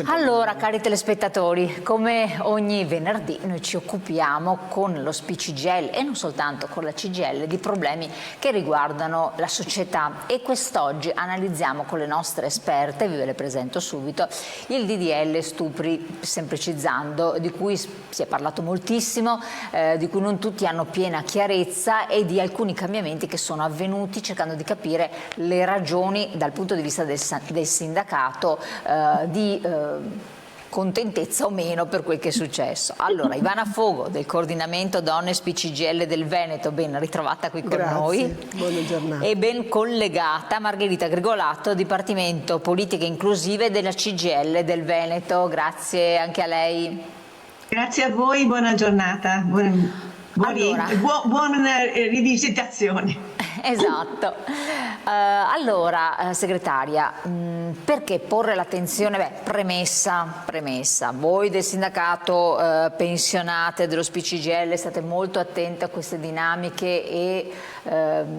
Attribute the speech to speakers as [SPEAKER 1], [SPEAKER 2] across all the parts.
[SPEAKER 1] Allora, cari telespettatori, come ogni venerdì noi ci occupiamo con lo SPCGL e non soltanto con la CGIL di problemi che riguardano la società, e quest'oggi analizziamo con le nostre esperte, ve le presento subito, il DDL stupri, semplicizzando, di cui si è parlato moltissimo, di cui non tutti hanno piena chiarezza, e di alcuni cambiamenti che sono avvenuti, cercando di capire le ragioni dal punto di vista del sindacato di contentezza o meno per quel che è successo. Allora, Ivana Fogo del coordinamento Donne SPCGL del Veneto, ben ritrovata qui con noi.
[SPEAKER 2] Buona giornata.
[SPEAKER 1] E ben collegata Margherita Grigolato, Dipartimento Politiche Inclusive della CGIL del Veneto. Grazie anche a lei.
[SPEAKER 3] Grazie a voi, buona giornata, buone rivisitazioni.
[SPEAKER 1] Esatto. Allora, segretaria, perché porre l'attenzione? Premessa, voi del sindacato pensionate dello SPCGL state molto attente a queste dinamiche e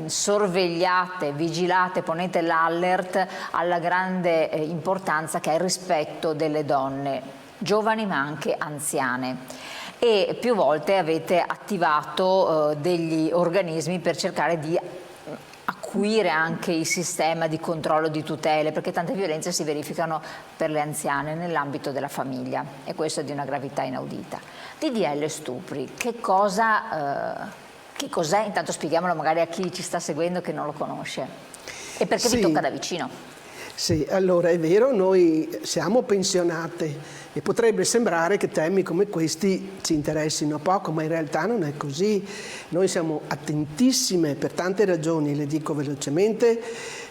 [SPEAKER 1] sorvegliate, vigilate, ponete l'allert alla grande importanza che ha il rispetto delle donne, giovani ma anche anziane. E più volte avete attivato degli organismi per cercare di acuire anche il sistema di controllo di tutele, perché tante violenze si verificano per le anziane nell'ambito della famiglia, e questo è di una gravità inaudita. DDL stupri, che cos'è? Intanto spieghiamolo magari a chi ci sta seguendo che non lo conosce, e perché vi tocca da vicino.
[SPEAKER 2] Sì, allora è vero, noi siamo pensionate e potrebbe sembrare che temi come questi ci interessino poco, ma in realtà non è così. Noi siamo attentissime per tante ragioni, le dico velocemente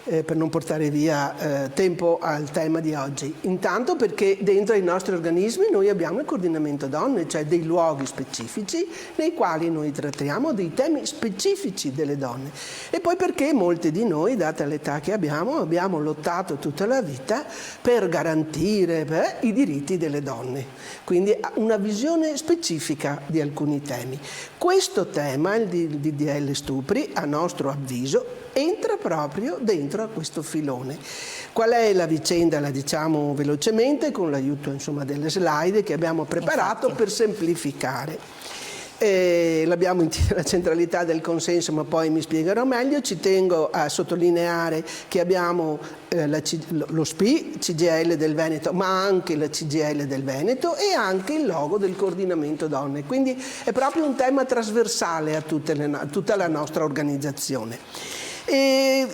[SPEAKER 2] per non portare via tempo al tema di oggi. Intanto perché dentro ai nostri organismi noi abbiamo il coordinamento donne, cioè dei luoghi specifici nei quali noi trattiamo dei temi specifici delle donne. E poi perché molti di noi, data l'età che abbiamo lottato tutta la vita per garantire i diritti delle donne. Quindi una visione specifica di alcuni temi. Questo tema, il DDL stupri, a nostro avviso, entra proprio dentro a questo filone. Qual è la vicenda? La diciamo velocemente con l'aiuto delle slide che abbiamo preparato per semplificare. L'abbiamo intitolata la centralità del consenso, ma poi mi spiegherò meglio. Ci tengo a sottolineare che abbiamo lo SPI, CGIL del Veneto, ma anche la CGIL del Veneto e anche il logo del coordinamento donne. Quindi è proprio un tema trasversale a tutta la nostra organizzazione. Ne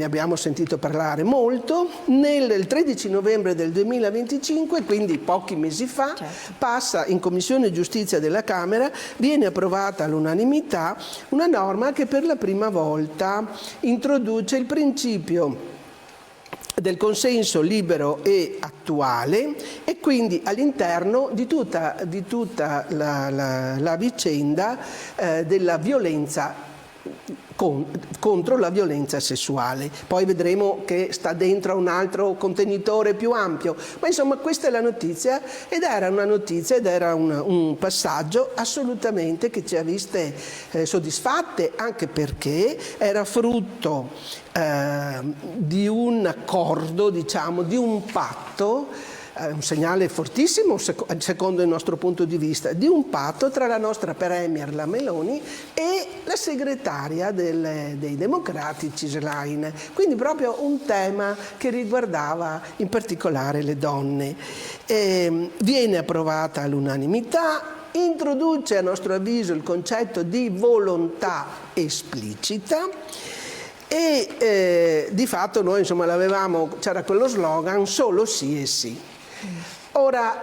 [SPEAKER 2] abbiamo sentito parlare molto. Il 13 novembre del 2025, quindi pochi mesi fa, passa in Commissione Giustizia della Camera, viene approvata all'unanimità una norma che per la prima volta introduce il principio del consenso libero e attuale, e quindi all'interno di tutta la vicenda della violenza contro la violenza sessuale. Poi vedremo che sta dentro a un altro contenitore più ampio, ma insomma questa è la notizia, ed era un passaggio assolutamente che ci ha viste soddisfatte, anche perché era frutto di un accordo, di un patto, un segnale fortissimo secondo il nostro punto di vista, di un patto tra la nostra Premier, la Meloni, e la segretaria dei Democratici, Schlein. Quindi proprio un tema che riguardava in particolare le donne. Viene approvata all'unanimità, introduce a nostro avviso il concetto di volontà esplicita, e di fatto noi c'era quello slogan solo sì e sì. Ora,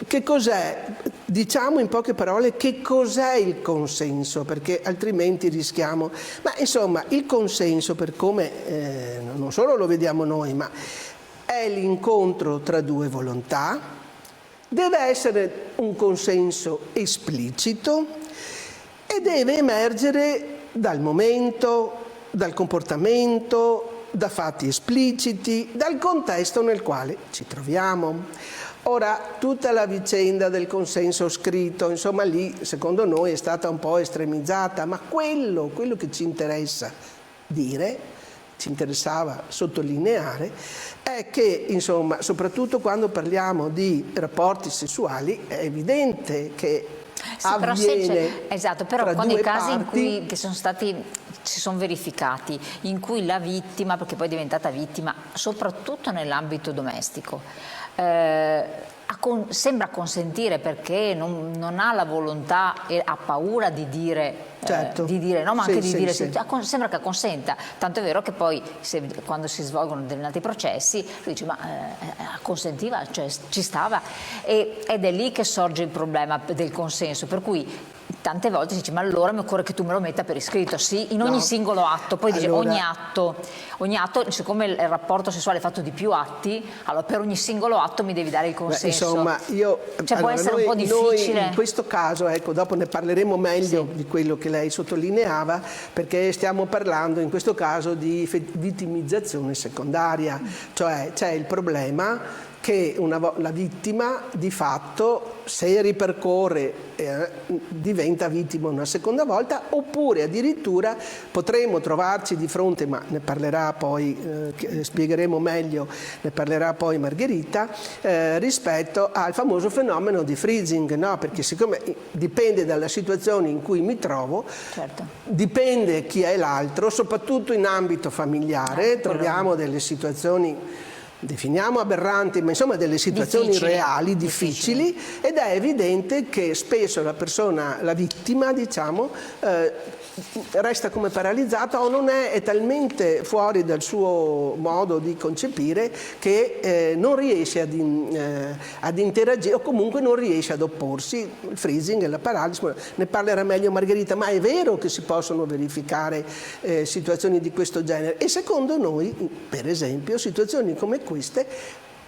[SPEAKER 2] che cos'è? Diciamo in poche parole che cos'è il consenso, perché altrimenti rischiamo. Ma insomma, il consenso, per come non solo lo vediamo noi, ma è l'incontro tra due volontà, deve essere un consenso esplicito e deve emergere dal momento, dal comportamento, da fatti espliciti, dal contesto nel quale ci troviamo. Ora, tutta la vicenda del consenso scritto, lì secondo noi è stata un po' estremizzata, ma quello che ci interessa dire ci interessava sottolineare è che, insomma, soprattutto quando parliamo di rapporti sessuali, è evidente che avviene
[SPEAKER 1] esatto, però
[SPEAKER 2] tra
[SPEAKER 1] quando
[SPEAKER 2] due
[SPEAKER 1] i casi in
[SPEAKER 2] parti,
[SPEAKER 1] cui si sono verificati, in cui la vittima, perché poi è diventata vittima, soprattutto nell'ambito domestico, sembra consentire perché non ha la volontà e ha paura di dire,
[SPEAKER 2] certo,
[SPEAKER 1] no, ma anche
[SPEAKER 2] sì,
[SPEAKER 1] di dire,
[SPEAKER 2] sì.
[SPEAKER 1] sembra che consenta, tanto è vero che poi quando si svolgono determinati processi lui dice ma consentiva, cioè ci stava, ed è lì che sorge il problema del consenso, per cui tante volte si dice ma allora mi occorre che tu me lo metta per iscritto, sì, in ogni singolo atto, poi dice ogni atto, siccome il rapporto sessuale è fatto di più atti, allora per ogni singolo atto mi devi dare il consenso.
[SPEAKER 2] Insomma,
[SPEAKER 1] può essere un po' difficile.
[SPEAKER 2] Noi in questo caso, ecco, dopo ne parleremo meglio di quello che lei sottolineava, perché stiamo parlando in questo caso di vittimizzazione secondaria, cioè c'è il problema che la vittima di fatto, se ripercorre, diventa vittima una seconda volta, oppure addirittura potremo trovarci di fronte, ma ne parlerà poi, spiegheremo meglio, ne parlerà poi Margherita, rispetto al famoso fenomeno di freezing, no? Perché siccome dipende dalla situazione in cui mi trovo,
[SPEAKER 1] certo,
[SPEAKER 2] dipende chi è l'altro, soprattutto in ambito familiare, troviamo delle situazioni, definiamo aberranti, ma insomma delle situazioni reali, difficili, ed è evidente che spesso la vittima, diciamo, resta come paralizzata o non è talmente fuori dal suo modo di concepire che non riesce ad interagire, o comunque non riesce ad opporsi. Il freezing e la paralisi, ne parlerà meglio Margherita, ma è vero che si possono verificare situazioni di questo genere, e secondo noi, per esempio, situazioni come queste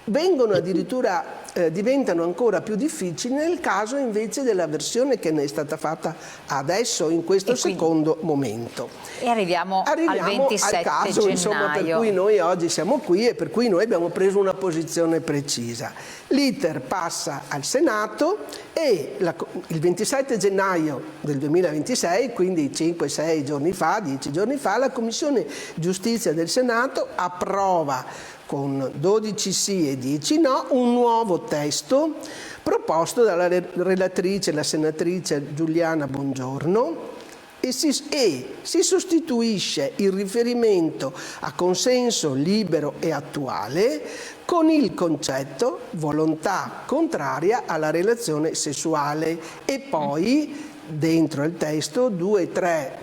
[SPEAKER 2] vengono addirittura, diventano ancora più difficili nel caso invece della versione che ne è stata fatta adesso, in questo secondo momento.
[SPEAKER 1] E arriviamo al 27
[SPEAKER 2] al caso,
[SPEAKER 1] gennaio.
[SPEAKER 2] insomma, per cui noi oggi siamo qui e per cui noi abbiamo preso una posizione precisa. L'iter passa al Senato e il 27 gennaio del 2026, quindi 5-6 giorni fa, 10 giorni fa, la Commissione Giustizia del Senato approva con 12 sì e 10 no, un nuovo testo proposto dalla relatrice, la senatrice Giuliana Bongiorno, e si sostituisce il riferimento a consenso libero e attuale con il concetto volontà contraria alla relazione sessuale, e poi dentro il testo 2 o 3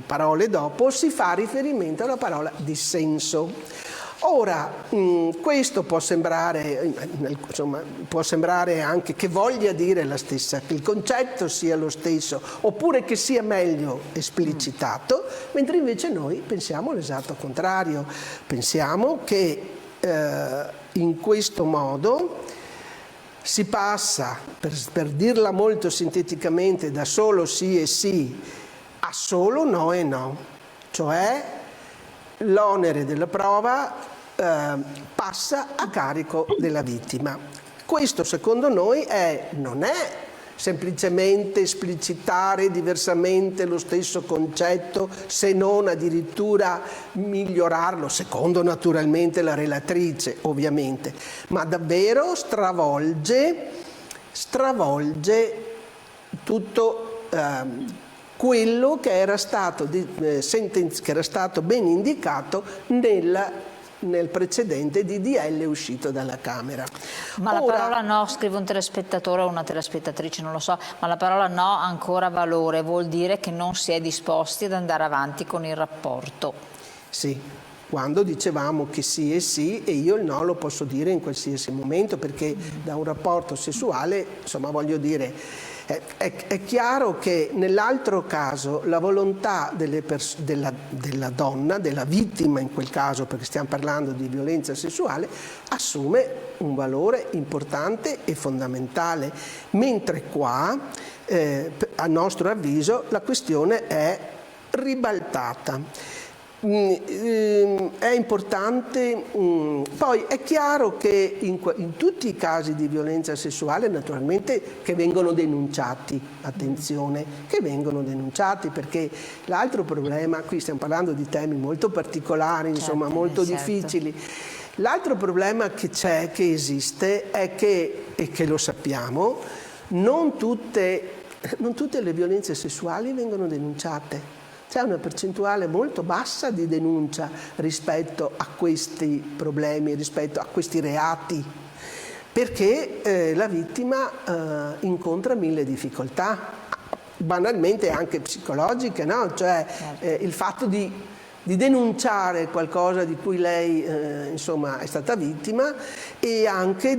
[SPEAKER 2] parole dopo si fa riferimento alla parola dissenso. Ora, questo può sembrare, insomma, può sembrare anche che voglia dire la stessa, che il concetto sia lo stesso, oppure che sia meglio esplicitato, mentre invece noi pensiamo l'esatto contrario. Pensiamo che in questo modo si passa, per dirla molto sinteticamente, da solo sì e sì a solo no e no, cioè l'onere della prova passa a carico della vittima. Questo secondo noi non è semplicemente esplicitare diversamente lo stesso concetto, se non addirittura migliorarlo, secondo naturalmente la relatrice ovviamente, ma davvero stravolge tutto quello che era stato ben indicato nel precedente DDL uscito dalla Camera.
[SPEAKER 1] Ma la parola no, scrive un telespettatore o una telespettatrice, non lo so, ma la parola no ha ancora valore, vuol dire che non si è disposti ad andare avanti con il rapporto. Sì,
[SPEAKER 2] quando dicevamo che sì è sì, e io il no lo posso dire in qualsiasi momento, perché da un rapporto sessuale, insomma, voglio dire, è chiaro che nell'altro caso la volontà della donna, della vittima in quel caso, perché stiamo parlando di violenza sessuale, assume un valore importante e fondamentale, mentre qua, a nostro avviso, la questione è ribaltata. È importante, poi è chiaro che in tutti i casi di violenza sessuale naturalmente che vengono denunciati, attenzione, che vengono denunciati, perché l'altro problema, qui stiamo parlando di temi molto particolari, insomma molto difficili, l'altro problema che c'è, che esiste, è che, e che lo sappiamo, non tutte le violenze sessuali vengono denunciate. C'è una percentuale molto bassa di denuncia rispetto a questi problemi, rispetto a questi reati, perché la vittima incontra mille difficoltà, banalmente anche psicologiche, no? Cioè il fatto di denunciare qualcosa di cui lei insomma è stata vittima, e anche,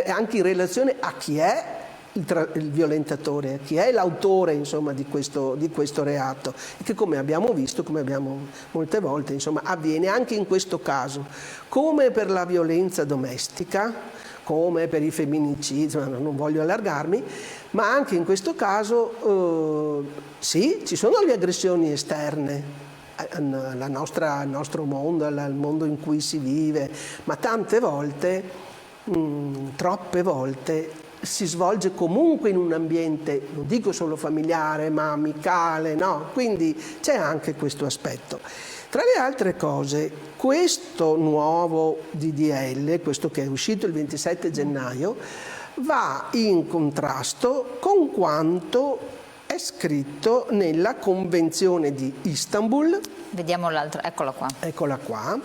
[SPEAKER 2] anche in relazione a chi è il violentatore, chi è l'autore insomma di questo reato, che come abbiamo visto, come abbiamo molte volte insomma avviene anche in questo caso, come per la violenza domestica, come per i femminicidi, non voglio allargarmi, ma anche in questo caso sì, ci sono le aggressioni esterne al nostro mondo, al mondo in cui si vive, ma tante volte, troppe volte, si svolge comunque in un ambiente, non dico solo familiare, ma amicale, no? Quindi c'è anche questo aspetto. Tra le altre cose, questo nuovo DDL, questo che è uscito il 27 gennaio, va in contrasto con quanto è scritto nella Convenzione di Istanbul.
[SPEAKER 1] Vediamo l'altra, eccola qua.
[SPEAKER 2] Eccola qua.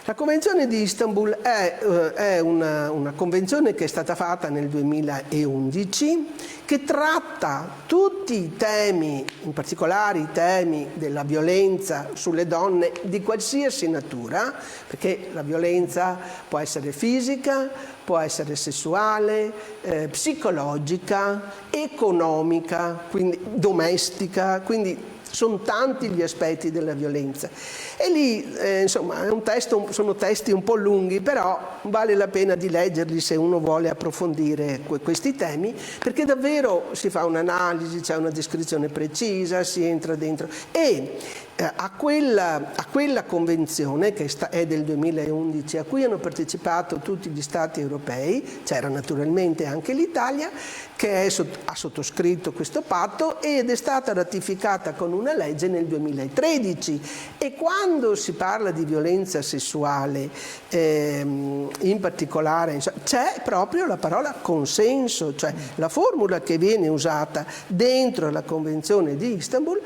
[SPEAKER 2] La Convenzione di Istanbul è una convenzione che è stata fatta nel 2011, che tratta tutti i temi, in particolare i temi della violenza sulle donne di qualsiasi natura, perché la violenza può essere fisica, può essere sessuale, psicologica, economica, quindi domestica, quindi sono tanti gli aspetti della violenza. E lì, insomma, sono testi un po' lunghi, però vale la pena di leggerli se uno vuole approfondire questi temi, perché davvero si fa un'analisi, c'è una descrizione precisa, si entra dentro. E a quella convenzione, che è del 2011, a cui hanno partecipato tutti gli Stati europei, c'era naturalmente anche l'Italia, che ha sottoscritto questo patto ed è stata ratificata con una legge nel 2013. E quando si parla di violenza sessuale, in particolare, c'è proprio la parola consenso, cioè la formula che viene usata dentro la Convenzione di Istanbul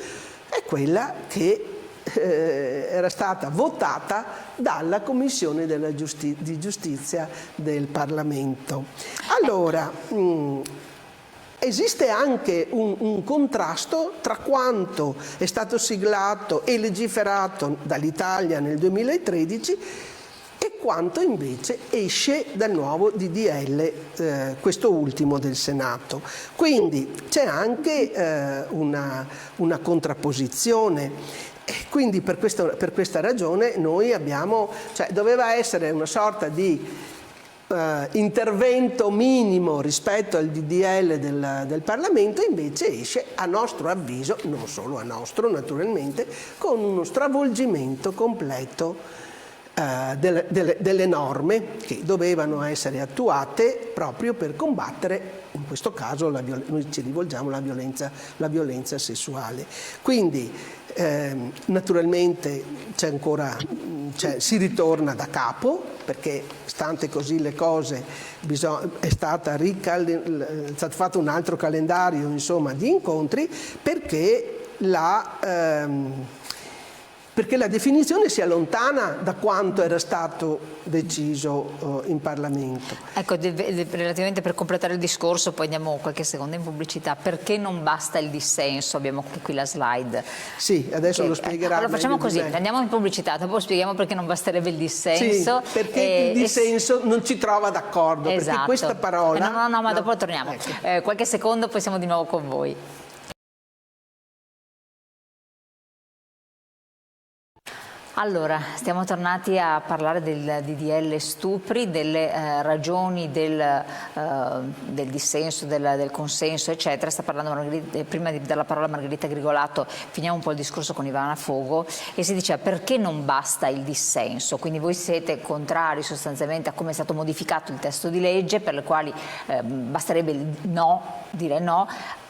[SPEAKER 2] è quella che era stata votata dalla Commissione di Giustizia del Parlamento. Allora, esiste anche un contrasto tra quanto è stato siglato e legiferato dall'Italia nel 2013 e quanto invece esce dal nuovo DDL, questo ultimo del Senato. Quindi c'è anche una contrapposizione. E quindi per questa ragione noi abbiamo, cioè doveva essere una sorta di intervento minimo rispetto al DDL del Parlamento, invece esce, a nostro avviso, non solo a nostro naturalmente, con uno stravolgimento completo delle norme che dovevano essere attuate proprio per combattere, in questo caso noi ci rivolgiamo alla violenza sessuale. Quindi naturalmente si ritorna da capo, perché stante così le cose è stato fatto un altro calendario insomma di incontri, perché la definizione si allontana da quanto era stato deciso in Parlamento.
[SPEAKER 1] Ecco, relativamente, per completare il discorso, poi andiamo qualche secondo in pubblicità, perché non basta il dissenso? Abbiamo qui la slide.
[SPEAKER 2] Sì, adesso lo spiegherà.
[SPEAKER 1] Allora facciamo così, andiamo in pubblicità, dopo spieghiamo perché non basterebbe il dissenso.
[SPEAKER 2] Sì, perché il dissenso non ci trova d'accordo,
[SPEAKER 1] esatto.
[SPEAKER 2] Perché questa parola...
[SPEAKER 1] No, ma dopo torniamo. Ecco. Qualche secondo, poi siamo di nuovo con voi. Allora, stiamo tornati a parlare del DDL stupri, delle ragioni del dissenso, del consenso, eccetera. Sta parlando prima di dare la parola a Margherita Grigolato, finiamo un po' il discorso con Ivana Fogo e si diceva perché non basta il dissenso, quindi voi siete contrari sostanzialmente a come è stato modificato il testo di legge, per le quali basterebbe il no, dire no.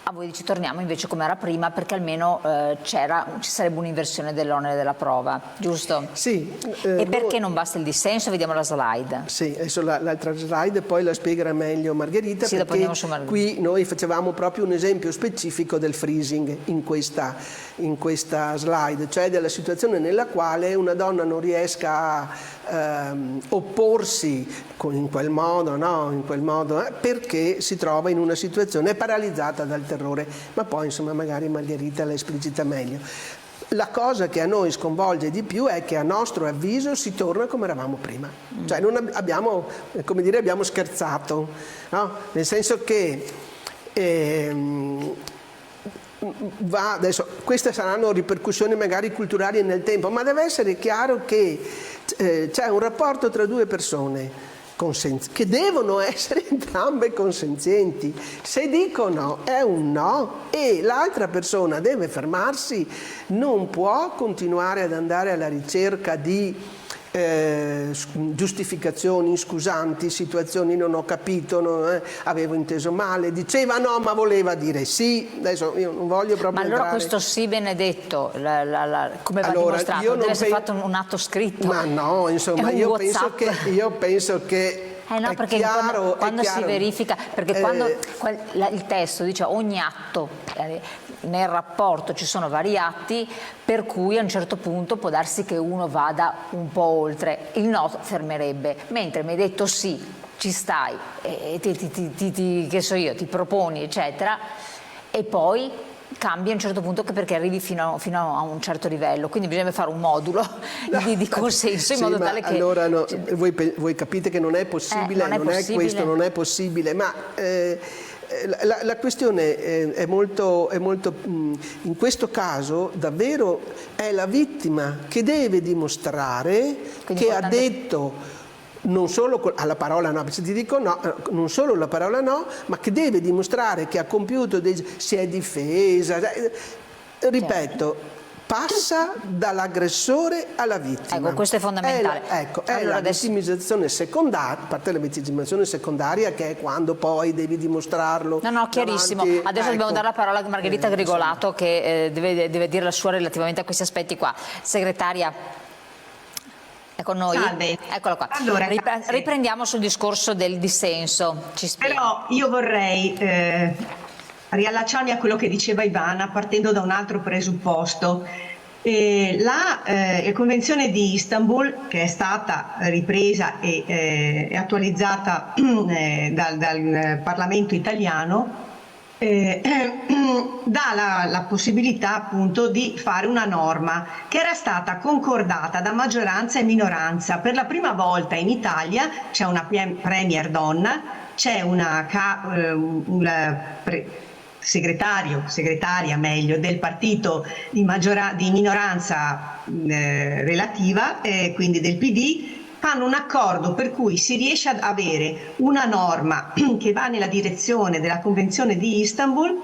[SPEAKER 1] A voi dice torniamo invece come era prima perché almeno ci sarebbe un'inversione dell'onere della prova, giusto?
[SPEAKER 2] Sì.
[SPEAKER 1] E perché non basta il dissenso? Vediamo la slide.
[SPEAKER 2] Sì, adesso l'altra slide poi la spiegherà meglio Margherita,
[SPEAKER 1] sì,
[SPEAKER 2] perché qui noi facevamo proprio un esempio specifico del freezing in questa slide, cioè della situazione nella quale una donna non riesca a opporsi in quel modo, no? In quel modo, perché si trova in una situazione paralizzata dal terrore, ma poi insomma magari Margherita la esplicita meglio. La cosa che a noi sconvolge di più è che a nostro avviso si torna come eravamo prima, cioè non abbiamo, come dire, abbiamo scherzato, no? Nel senso che adesso queste saranno ripercussioni magari culturali nel tempo, ma deve essere chiaro che c'è un rapporto tra due persone che devono essere entrambe consenzienti. Se dicono è un no e l'altra persona deve fermarsi, non può continuare ad andare alla ricerca di giustificazioni, scusanti, situazioni non ho capito, avevo inteso male, diceva no ma voleva dire sì. Adesso io non voglio proprio
[SPEAKER 1] ma allora
[SPEAKER 2] entrare...
[SPEAKER 1] questo sì benedetto come va dimostrato? Deve essere fatto un atto scritto?
[SPEAKER 2] Ma no, insomma io penso che
[SPEAKER 1] no, perché quando si verifica, perché quando il testo dice ogni atto nel rapporto ci sono vari atti per cui a un certo punto può darsi che uno vada un po' oltre, il no fermerebbe, mentre mi hai detto sì, ci stai, che so io, ti proponi eccetera e poi cambia a un certo punto perché arrivi fino a un certo livello, quindi bisogna fare un modulo di consenso in modo tale che...
[SPEAKER 2] Allora no, voi capite che non è possibile, non è possibile, ma la questione è molto in questo caso davvero è la vittima che deve dimostrare che ha detto non solo alla parola no, se ti dico no, non solo la parola no, ma che deve dimostrare che ha compiuto si è difesa, ripeto, passa dall'aggressore alla vittima.
[SPEAKER 1] Ecco, questo è fondamentale.
[SPEAKER 2] È la vittimizzazione secondaria, a parte la vittimizzazione secondaria che è quando poi devi dimostrarlo.
[SPEAKER 1] No, chiarissimo. Adesso dobbiamo dare la parola a Margherita Grigolato che deve dire la sua relativamente a questi aspetti qua. Segretaria. È con noi?
[SPEAKER 3] Salve.
[SPEAKER 1] Eccola qua.
[SPEAKER 3] Allora,
[SPEAKER 1] riprendiamo sul discorso del dissenso.
[SPEAKER 3] Però io vorrei riallacciarmi a quello che diceva Ivana partendo da un altro presupposto. La Convenzione di Istanbul, che è stata ripresa e attualizzata dal Parlamento italiano, dà la possibilità appunto di fare una norma che era stata concordata da maggioranza e minoranza. Per la prima volta in Italia c'è una premier donna, c'è una segretaria meglio del partito di minoranza relativa, quindi del PD. Fanno un accordo per cui si riesce ad avere una norma che va nella direzione della Convenzione di Istanbul,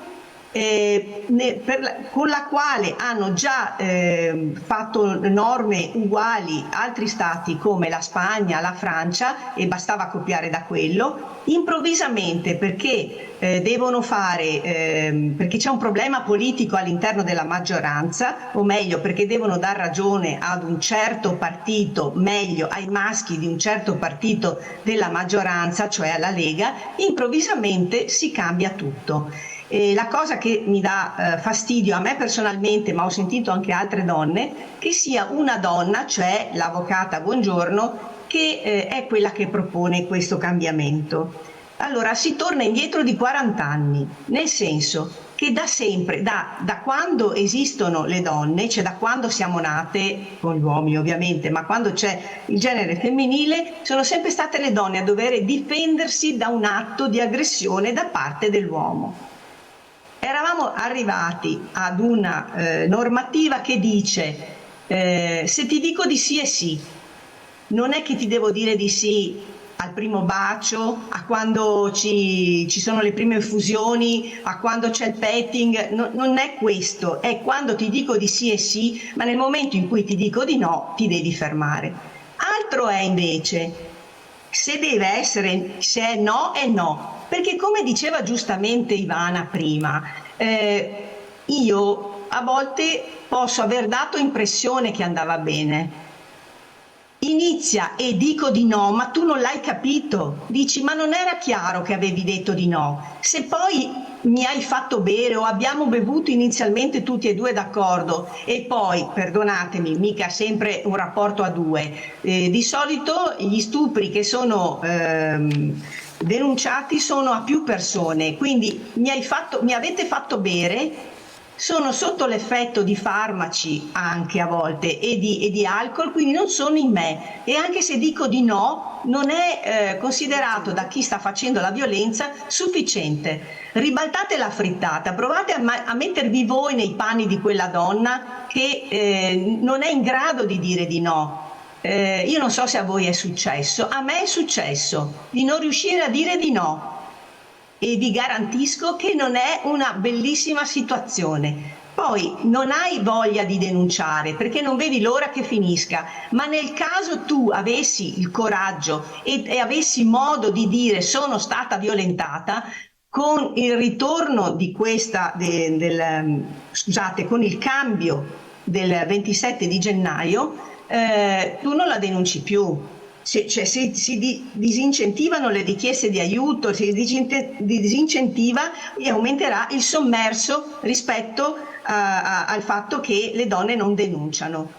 [SPEAKER 3] con la quale hanno già fatto norme uguali altri stati come la Spagna, la Francia, e bastava copiare da quello. Improvvisamente, perché devono fare, perché c'è un problema politico all'interno della maggioranza, o meglio perché devono dar ragione ad un certo partito, meglio ai maschi di un certo partito della maggioranza, cioè alla Lega, improvvisamente si cambia tutto. La cosa che mi dà fastidio a me personalmente, ma ho sentito anche altre donne, che sia una donna, cioè l'avvocata Bongiorno, che è quella che propone questo cambiamento. Allora si torna indietro di 40 anni, nel senso che da sempre, da quando esistono le donne, cioè da quando siamo nate, con gli uomini ovviamente, ma quando c'è il genere femminile, sono sempre state le donne a dover difendersi da un atto di aggressione da parte dell'uomo. Eravamo arrivati ad una normativa che dice Se ti dico di sì è sì, non è che ti devo dire di sì al primo bacio, a quando ci sono le prime effusioni, a quando c'è il petting, non è questo, è quando ti dico di sì è sì, ma nel momento in cui ti dico di no ti devi fermare. Altro è invece, se deve essere, se è no, perché come diceva giustamente Ivana prima, io a volte posso aver dato impressione che andava bene. Inizia e dico di no, ma tu non l'hai capito. Dici, ma non era chiaro che avevi detto di no. Se poi mi hai fatto bere o abbiamo bevuto inizialmente tutti e due d'accordo e poi, perdonatemi, mica sempre un rapporto a due. Di solito gli stupri che sono denunciati sono a più persone, quindi mi avete fatto bere. Sono sotto l'effetto di farmaci anche a volte e di alcol, quindi non sono in me, e anche se dico di no non è considerato da chi sta facendo la violenza sufficiente. Ribaltate la frittata, provate a mettervi voi nei panni di quella donna che non è in grado di dire di no. Io non so se a voi è successo, a me è successo di non riuscire a dire di no. E vi garantisco che non è una bellissima situazione. Poi non hai voglia di denunciare perché non vedi l'ora che finisca, ma nel caso tu avessi il coraggio e avessi modo di dire sono stata violentata, con il ritorno di questa, scusate, con il cambio del 27 di gennaio, tu non la denunci più. Si disincentivano le richieste di aiuto, si disincentiva e aumenterà il sommerso rispetto al fatto che le donne non denunciano.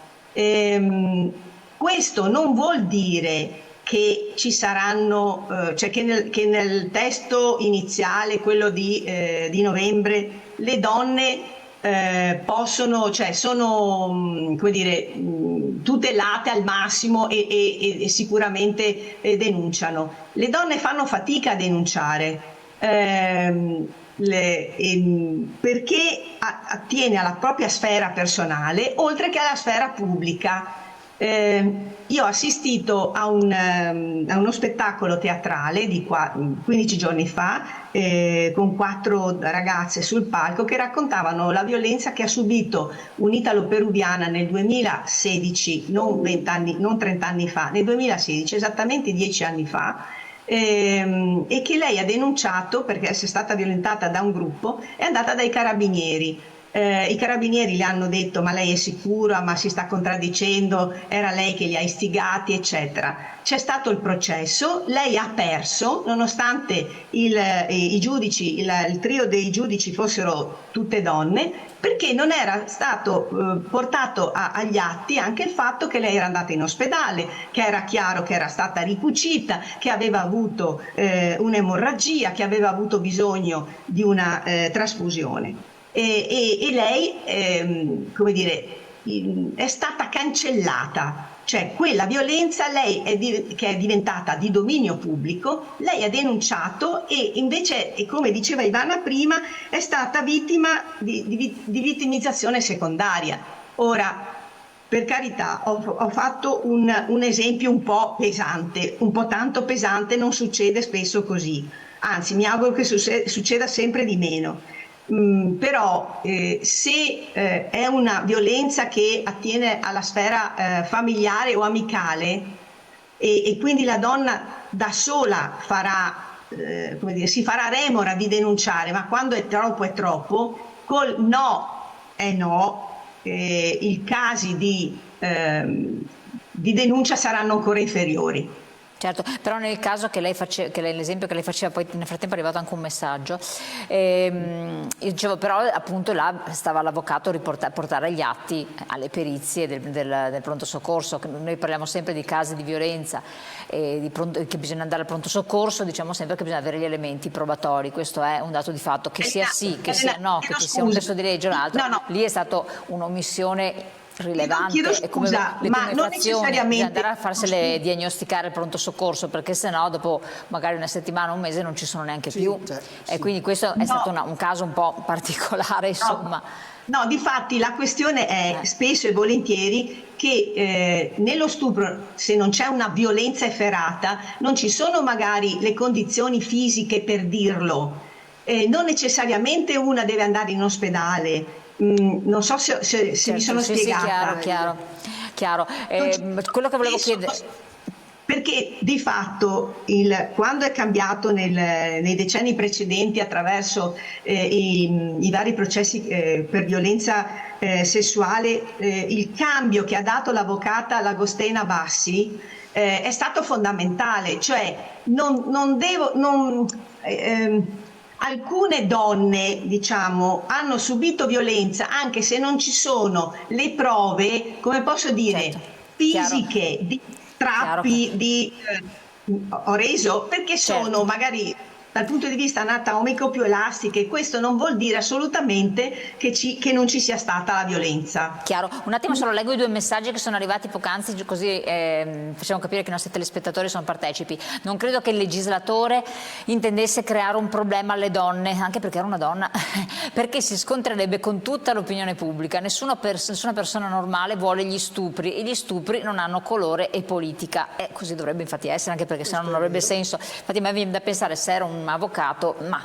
[SPEAKER 3] Questo non vuol dire che ci saranno, cioè che nel testo iniziale, quello di novembre, le donne possono, cioè sono, come dire, tutelate al massimo e sicuramente denunciano. Le donne fanno fatica a denunciare perché attiene alla propria sfera personale oltre che alla sfera pubblica. Io ho assistito a uno spettacolo teatrale di 15 giorni fa con 4 ragazze sul palco che raccontavano la violenza che ha subito un'italo-peruviana nel 2016, non 30 anni fa, nel 2016, esattamente 10 anni fa, e che lei ha denunciato perché è stata violentata da un gruppo, è andata dai carabinieri. I carabinieri le hanno detto ma lei è sicura, ma si sta contraddicendo, era lei che li ha istigati, eccetera. C'è stato il processo, lei ha perso nonostante i giudici, il trio dei giudici fossero tutte donne, perché non era stato portato agli atti anche il fatto che lei era andata in ospedale, che era chiaro che era stata ricucita, che aveva avuto un'emorragia, che aveva avuto bisogno di una trasfusione. E lei, come dire, è stata cancellata, cioè quella violenza che è diventata di dominio pubblico, lei ha denunciato e invece, come diceva Ivana prima, è stata vittima di vittimizzazione secondaria. Ora, per carità, ho fatto un esempio un po' pesante, un po' tanto pesante, non succede spesso così, anzi mi auguro che succeda sempre di meno. Però se è una violenza che attiene alla sfera familiare o amicale e quindi la donna da sola come dire, si farà remora di denunciare, ma quando è troppo, col no è no, i casi di denuncia saranno ancora inferiori.
[SPEAKER 1] Certo, però nel caso l'esempio che lei faceva, poi nel frattempo è arrivato anche un messaggio, dicevo, però appunto là stava l'avvocato a portare gli atti alle perizie del pronto soccorso. Noi parliamo sempre di casi di violenza che bisogna andare al pronto soccorso, diciamo sempre che bisogna avere gli elementi probatori, questo è un dato di fatto, che sia sì, che sia no, che ci sia un testo di legge o l'altro, lì è stata un'omissione rilevante.
[SPEAKER 3] Scusa,
[SPEAKER 1] è come le
[SPEAKER 3] ma non necessariamente
[SPEAKER 1] bisogna andare a farsele diagnosticare al pronto soccorso, perché sennò dopo magari una settimana, un mese non ci sono neanche più, e quindi questo è stato un caso un po' particolare, insomma.
[SPEAKER 3] No, difatti la questione è spesso e volentieri che nello stupro, se non c'è una violenza efferata, non ci sono magari le condizioni fisiche per dirlo. Non necessariamente una deve andare in ospedale. Non so se
[SPEAKER 1] Certo,
[SPEAKER 3] mi sono
[SPEAKER 1] sì,
[SPEAKER 3] spiegata.
[SPEAKER 1] sì, chiaro. Quello che volevo chiedere...
[SPEAKER 3] Perché di fatto quando è cambiato nei decenni precedenti attraverso i vari processi per violenza sessuale, il cambio che ha dato l'avvocata Lagostena Bassi è stato fondamentale, cioè alcune donne, diciamo, hanno subito violenza anche se non ci sono le prove, come posso dire,
[SPEAKER 1] Certo,
[SPEAKER 3] fisiche, di strappi, ho reso, perché sono
[SPEAKER 1] certo.
[SPEAKER 3] magari dal punto di vista anatomico più elastiche. Questo non vuol dire assolutamente che non ci sia stata la violenza.
[SPEAKER 1] Chiaro. Un attimo solo leggo i due messaggi che sono arrivati poc'anzi, così facciamo capire che i nostri telespettatori sono partecipi. Non credo che il legislatore intendesse creare un problema alle donne, anche perché era una donna, perché si scontrerebbe con tutta l'opinione pubblica. Nessuna persona normale vuole gli stupri e gli stupri non hanno colore e politica. Così dovrebbe infatti essere, anche perché sennò non avrebbe senso. Infatti a me viene da pensare, se era un avvocato, ma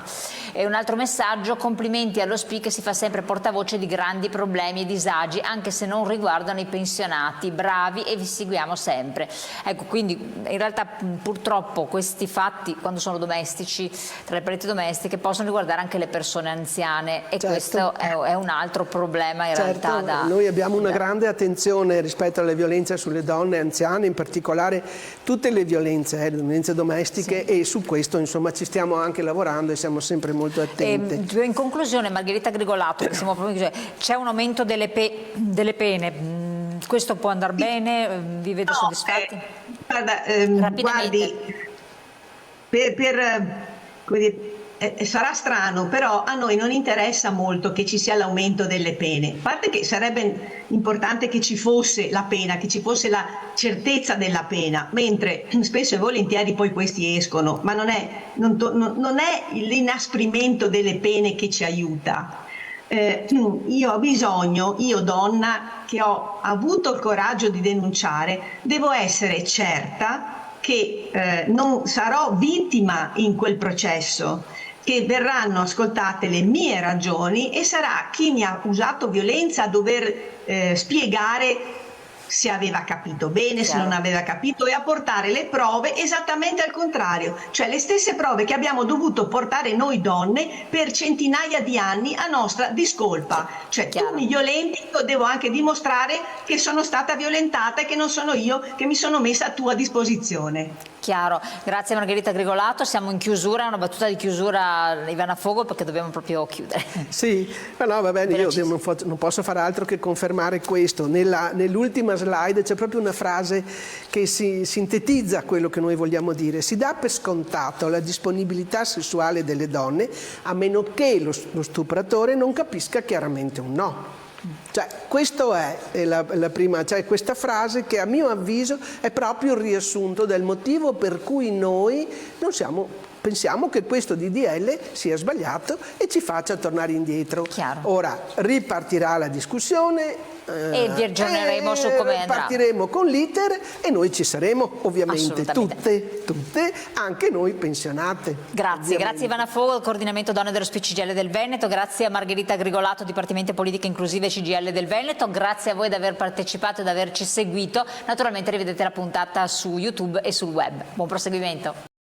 [SPEAKER 1] è un altro messaggio: complimenti allo SPI che si fa sempre portavoce di grandi problemi e disagi anche se non riguardano i pensionati, bravi e vi seguiamo sempre. Ecco, quindi in realtà purtroppo questi fatti, quando sono domestici, tra le pareti domestiche, possono riguardare anche le persone anziane e
[SPEAKER 2] certo,
[SPEAKER 1] questo è un altro problema in
[SPEAKER 2] certo,
[SPEAKER 1] realtà
[SPEAKER 2] noi abbiamo una grande attenzione rispetto alle violenze sulle donne anziane, in particolare tutte le violenze domestiche, sì. E su questo insomma ci stiamo anche lavorando e siamo sempre molto attenti.
[SPEAKER 1] In conclusione, Margherita Grigolato, c'è un aumento delle pene, questo può andare bene? Vi vedo soddisfatti?
[SPEAKER 3] Guardi, come dire, sarà strano, però a noi non interessa molto che ci sia l'aumento delle pene. A parte che sarebbe importante che ci fosse la pena, che ci fosse la certezza della pena, mentre spesso e volentieri poi questi escono, ma non è l'inasprimento delle pene che ci aiuta. Io ho bisogno, io donna che ho avuto il coraggio di denunciare, devo essere certa che non sarò vittima in quel processo, che verranno ascoltate le mie ragioni e sarà chi mi ha usato violenza a dover spiegare se aveva capito bene, se non aveva capito, e a portare le prove esattamente al contrario, cioè le stesse prove che abbiamo dovuto portare noi donne per centinaia di anni a nostra discolpa. Cioè tu mi violenti, io devo anche dimostrare che sono stata violentata e che non sono io che mi sono messa a tua disposizione.
[SPEAKER 1] Chiaro, grazie Margherita Grigolato, siamo in chiusura, una battuta di chiusura Ivana Fogel perché dobbiamo proprio chiudere.
[SPEAKER 2] Sì, ma no va bene, io non posso fare altro che confermare questo. Nell'ultima slide c'è proprio una frase che si sintetizza quello che noi vogliamo dire: si dà per scontato la disponibilità sessuale delle donne a meno che lo stupratore non capisca chiaramente un no. Cioè, questo è la prima, cioè questa frase che a mio avviso è proprio il riassunto del motivo per cui noi pensiamo che questo DDL sia sbagliato e ci faccia tornare indietro.
[SPEAKER 1] Chiaro.
[SPEAKER 2] Ora ripartirà la discussione
[SPEAKER 1] e vi aggiorneremo su come andrà.
[SPEAKER 2] Partiremo con l'iter e noi ci saremo ovviamente tutte, anche noi pensionate.
[SPEAKER 1] Grazie Ivana Fogel, coordinamento donne dello SPI CGIL del Veneto, grazie a Margherita Grigolato, Dipartimento Politiche Inclusive CGIL del Veneto, grazie a voi di aver partecipato e di averci seguito. Naturalmente rivedete la puntata su YouTube e sul web. Buon proseguimento.